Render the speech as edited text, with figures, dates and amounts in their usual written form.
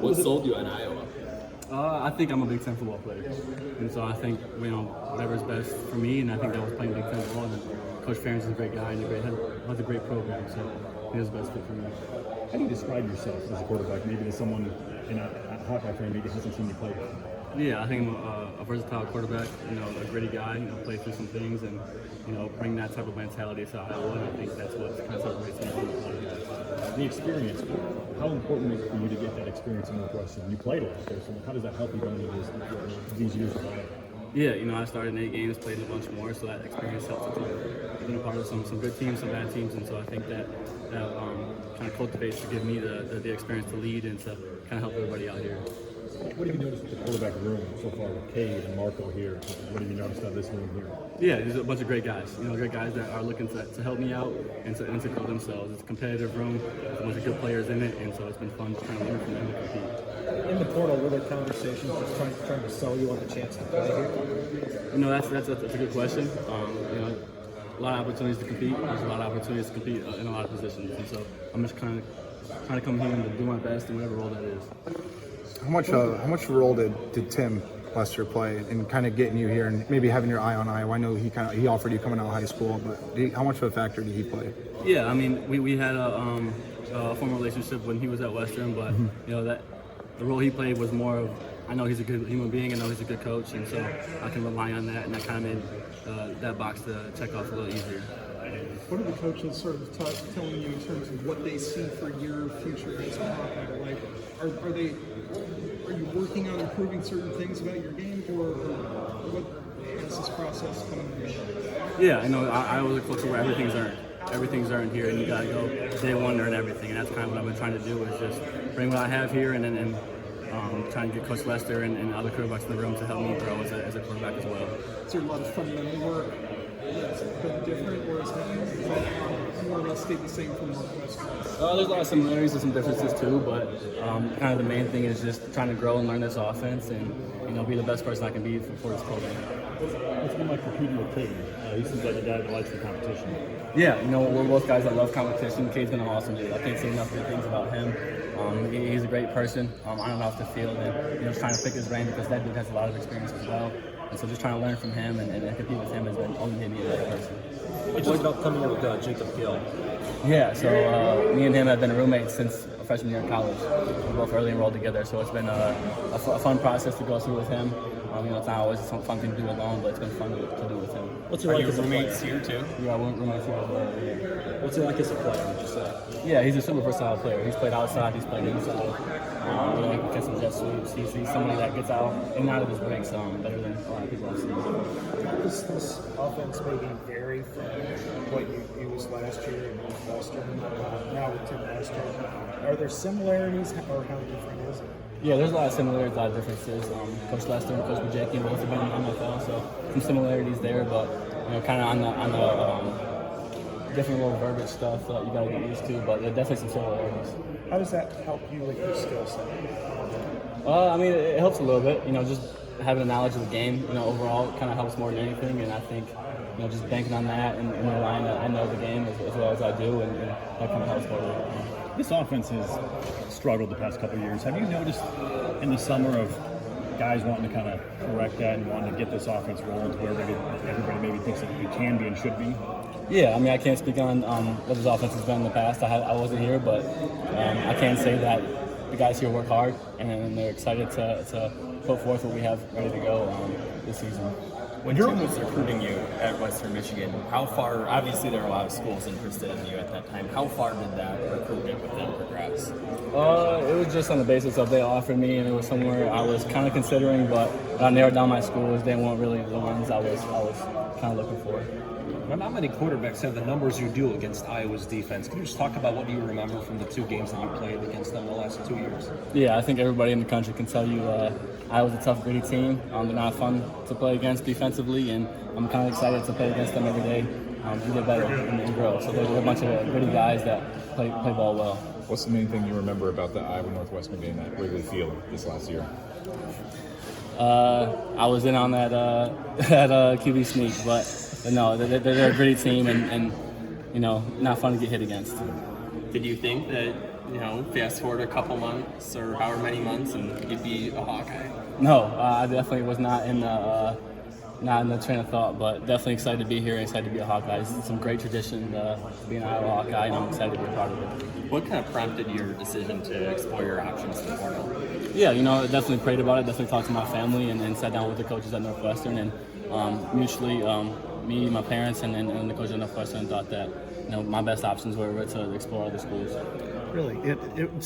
What sold you in Iowa? I think I'm a Big Ten football player, and so I think whatever is best for me, and I think that was playing Big Ten football. And Coach Ferentz is a great guy and has a great program, so he was the best fit for me. How do you describe yourself as a quarterback? Maybe to someone in a Hawkeye fan maybe hasn't seen you play. Yeah, I think I'm a versatile quarterback. A gritty guy. Play through some things and bring that type of mentality to Iowa. And I think that's what kind of separates me from a lot of guys. The experience. How important is it for you to get that experience in Northwestern? You played a lot there, so how does that help you going into these years of Iowa? Yeah, I started in 8 games, played in a bunch more, so that experience helps a ton. I've been a part of some good teams, some bad teams, and so I think that kind of cultivates to give me the experience to lead and to kind of help everybody out here. What have you noticed with the quarterback room so far with Cade and Marco here? What have you noticed of this room here? Yeah, there's a bunch of great guys. Great guys that are looking to help me out and to grow themselves. It's a competitive room, there's a bunch of good players in it, and so it's been fun just trying to learn from them and compete. In the portal, were there conversations just trying to sell you on the chance to play here? That's a good question. A lot of opportunities to compete. There's a lot of opportunities to compete in a lot of positions, and so I'm just kind of trying to come here and to do my best in whatever role that is. How much role did Tim Lester play in kind of getting you here and maybe having your eye on Iowa? I know he offered you coming out of high school, but how much of a factor did he play? Yeah, we had a formal relationship when he was at Western, but that the role he played was more of, I know he's a good human being, I know he's a good coach, and so I can rely on that, and that kind of made that box to check off a little easier. What are the coaches sort of telling you in terms of what they see for your future as a Hawkeye? Like, are you working on improving certain things about your game, or what is this process coming together? Yeah, I was a culture where everything's earned here, and you gotta go day one and earn everything, and that's kind of what I've been trying to do, is just bring what I have here and trying to get Coach Lester and other quarterbacks in the room to help me grow as a quarterback as well. Is there a lot of fundamental work that's been different, or is that more or less stayed the same from Northwestern? There's a lot of similarities and some differences too, but kind of the main thing is just trying to grow and learn this offense and be the best person I can be for this program. What's it been like competing with Cade? He seems like a guy that likes the competition. Yeah, we're both guys that love competition. Cade's been an awesome dude. I can't say enough good things about him. He's a great person. I don't know off the field, and just trying to pick his brain because that dude has a lot of experience as well. And so just trying to learn from him and compete with him has been only made me a better person. What do you about coming up with Jacob Gill? Yeah, so me and him have been roommates since freshman year in college. We're both early enrolled together, so it's been a fun process to go through with him. It's not always some fun thing to do alone, but it's been fun to do with him. What's it like as roommates here too? Yeah, we're roommates here as well. Yeah. What's it like as a player, would you say? Yeah, he's a super versatile player. He's played outside, he's played inside. He can catch some jet sweeps. He's somebody that gets out in and out of his breaks better than a lot of people I've seen. Does this offense maybe vary from what you used last year in Northwestern, now with Tim Lester? Are there similarities, or how different is it? Yeah, there's a lot of similarities, a lot of differences. Coach Lester and Coach Bajeki both have been in the NFL, so some similarities there, but kind of on the different little verbiage stuff that you got to get used to. But there are definitely some similarities. How does that help you with your skill set? It helps a little bit. Just having a knowledge of the game, overall, kind of helps more than anything. And I think, just banking on that and relying that I know the game as well as I do, and that kind of helps more. This offense has struggled the past couple of years. Have you noticed in the summer of guys wanting to kind of correct that and wanting to get this offense rolling to where everybody maybe thinks that it can be and should be? Yeah, I can't speak on what this offense has been in the past. I wasn't here, but I can say that the guys here work hard and they're excited to put forth what we have ready to go this season. When Tim was recruiting you at Western Michigan, how far, obviously there were a lot of schools interested in you at that time, how far did that recruitment with them progress? It was just on the basis of they offered me, and it was somewhere I was kind of considering, but I narrowed down my schools. They weren't really the ones I was kind of looking for. Not many quarterbacks have the numbers you do against Iowa's defense. Can you just talk about what you remember from the 2 games that you played against them the last 2 years? Yeah, I think everybody in the country can tell you Iowa's a tough, gritty team. They're not fun to play against defensively, and I'm kind of excited to play against them every day and get better and grow. So they're a bunch of gritty guys that play ball well. What's the main thing you remember about the Iowa Northwestern game at Wrigley Field this last year? I was in on that QB sneak, but no, they're a gritty team and not fun to get hit against. Did you think that fast forward a couple months or however many months, and you'd be a Hawkeye? No, I definitely was not in the train of thought, but definitely excited to be here. Excited to be a Hawkeye. It's some great tradition to be an Iowa Hawkeye, and I'm excited to be a part of it. What kind of prompted your decision to explore your options in the portal? Yeah, definitely prayed about it. Definitely talked to my family and sat down with the coaches at Northwestern, and mutually, me, my parents, and the coach at Northwestern thought that my best options were to explore other schools. Really, it